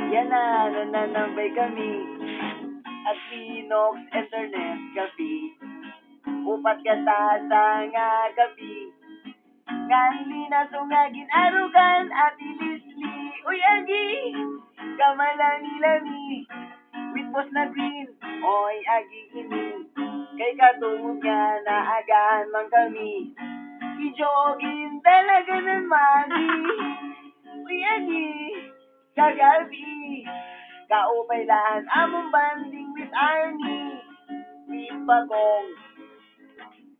Yan na, nananambay kami at Pinox Internet Cafe. Upat kata sa nga gabi. Nganli na sungagin arugan at ilisli. Uy, agi, kamalangi-langi. With boss na green, oy, agi ini. Kay katungod nga na agahan man kami. Ijogin talaga ng magi. Uy, agi, kagabi. Kaupay lahan among banding with Arnie. With Bagong.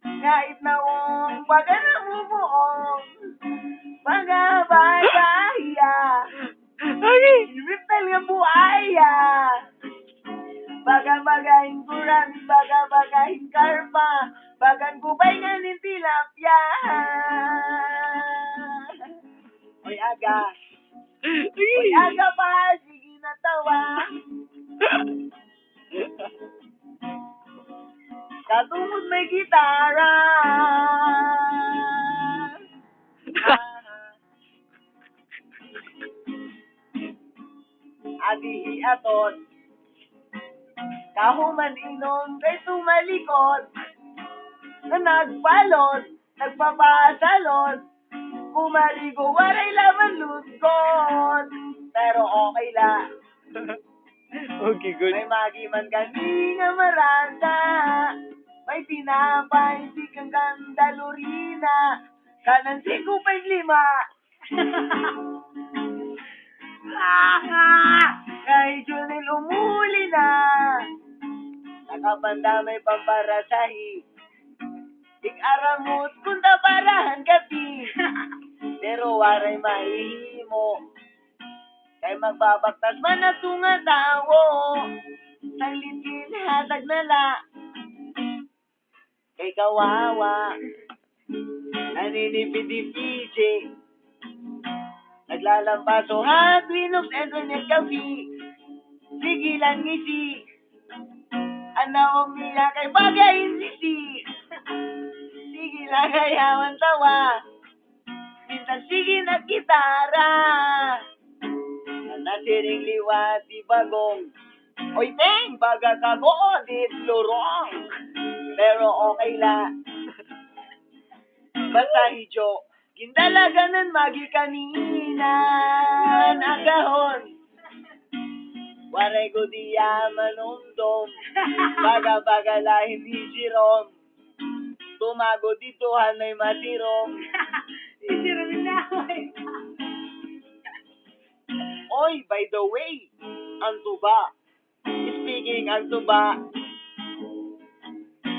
Ngait na wong baga na bumuong. Baga bagaya. Okay. Ripel nga buaya. Baga bagahin kurami, baga bagahin karpa. Bagan kubay nga ni tilapia. Oy aga. Oy aga pa, sige na tawa. Katungod may gitara. Adihi aton. Kahuman inon kay tumalikod. Na nagbalon, nagpapasalon. Kumaligo, waray laman luskon. Pero okay la. Okay, good. May magiman kami nga maranda. May tinapay, di kang gandalurina. Kanan 5.5. Kay Junel umuli na. Nakabanda may pamparasahi. Ik-aramot punta parahan kati. Pero waray mahihimo. Kay magbabaktas man na tunga tawo. Sang litin hatag nala. Kay kawawa. Naninipid-ipid. Naglalampaso ha, Pinox Internet Cafe. Sige lang ngisi. Anawang niya kay bagayin sisi. Sige lang ayawan tawa. Minsan sige na gitara. Nasiring liwat di Bagong. Oy, teng, baga kagoon, di lorong. Pero okay la. Basta hijo. Gindalaganan magi kanina. Nagahon. Waray ko diya manumdom. Baga-baga lahin ni Jerome. Tumago ditohan may masirong. Isirong na ako eh. Oy, by the way, ang tuba. Speaking ang tuba.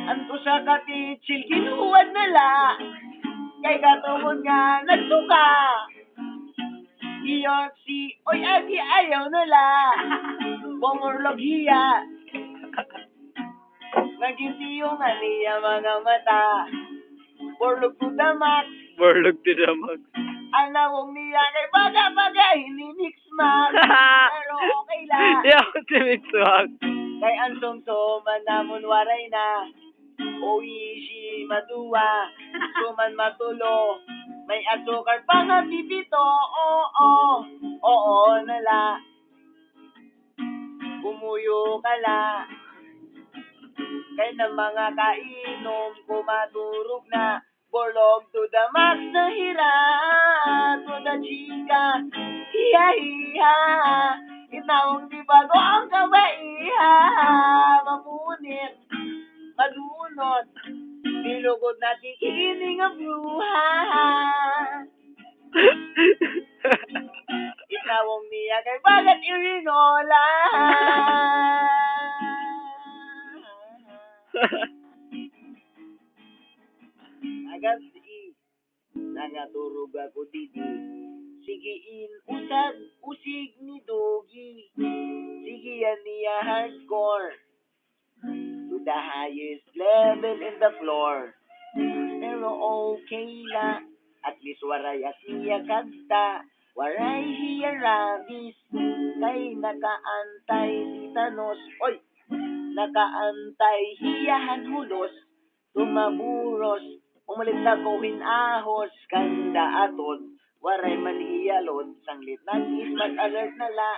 Anto sa katitsil, kinuwad nala. Kay katungod nga, nagsuka. Iyon si, oy, agi ayaw nala. Bongorlog hiya. Naginti yung niya mga mata. Borlog to the max. Borlog to the max. Anawong niya kay baga-baga, hindi mix max. Pero okay lang. Di ako timid swag. Kay ansong-so, manamon waray na. Oishi maduwa. Suman matulo. May asukar pa nga pipito. Oo nala. Bumuyo ka la. Kay ng mga kainom, kumaturog na. Borlog to the max na hira. To the chika. Hiya. Inawang di bago ang kabaiha. Mamunit. Madunot. Nilugod na tikining ang bruha. Inawang niya kay bagat irinola. Agad nangaturog ako didi. Sigiin usig ni Dogi. Sige yan niya hardcore. To the highest level in the floor. Pero okay la. At least waray at niya kanta. Waray hiya rabis. Kay nakaantay titanos. Oy! Nakaantay hiyahan hulos. Tumaburos. Umalit na kuhin ahos. Kanda aton. Waray man hiyalod, sanglit nangis, mag-alert na la,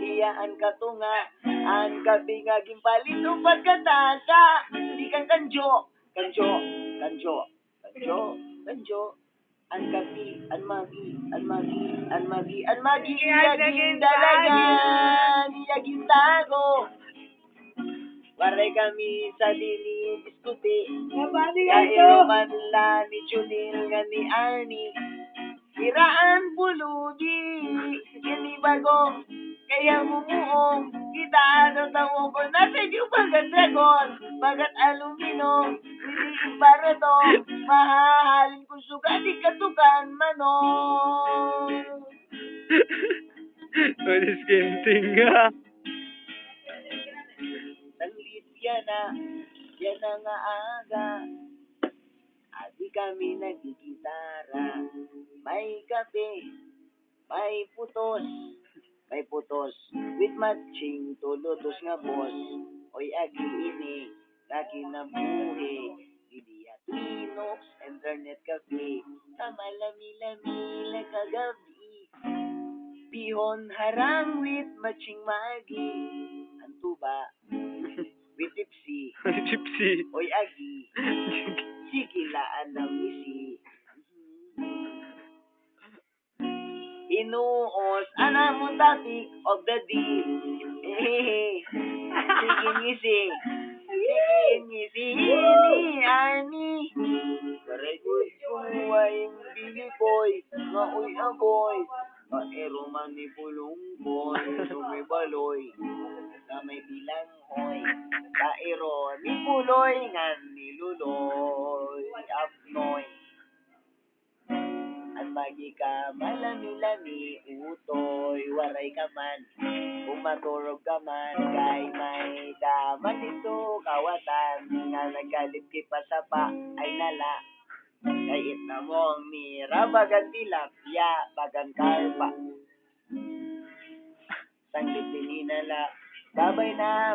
hiyaan ka tunga, ang gabi nga gimpalit o pagkatasa, di kang kanjo, kanjo, kanjo, kanjo, kanjo, ang gabi, ang magi, ang magi, ang magi, ang magi, iyagin dalaga, iyagin tago, waray kami sa dini diskuti, Nabati ka ito. kairo man la ni Junil nga ni Arnie, hiraan pulubi, kini bago, kaya mumuong, kita ano tawag ko, nasa yung bagat dragon, bagat alumino, hindi para to, mahahalin ko suga, di katukan manong. Walis kenting nga. Nanglit yan na nga aga, adi kami nagkikitara, may kape, may putos, with matching tulutos nga boss, oy agi ini, kakinabuhi, Lidia Twinox, internet cafe, kamalami-lami lang kagabi, pihon harang with matching magi, antuba, with tipsy, Gypsy. oy agi, sikilaan ng misi, inuos, ana mo topic of the day. Sige ngisi. Sige ngisi. Ini, ani. Very good kuway bilikoy. Nga uy agoy. Kaero man ni pulong boy. Sumibaloy. Na may bilang hoy. Kaero ni puloy. Ngan ni luloy. Abnoy. Ang magi ka, malami-lami, utoy, waray ka man, umaturog ka man, kay may daman ito, kawatan, nga nagkalipki pa sa pa, ay nala, kay itna mo, mira, bagan tilapia, bagan karpa, sanglit din hinala, babay na,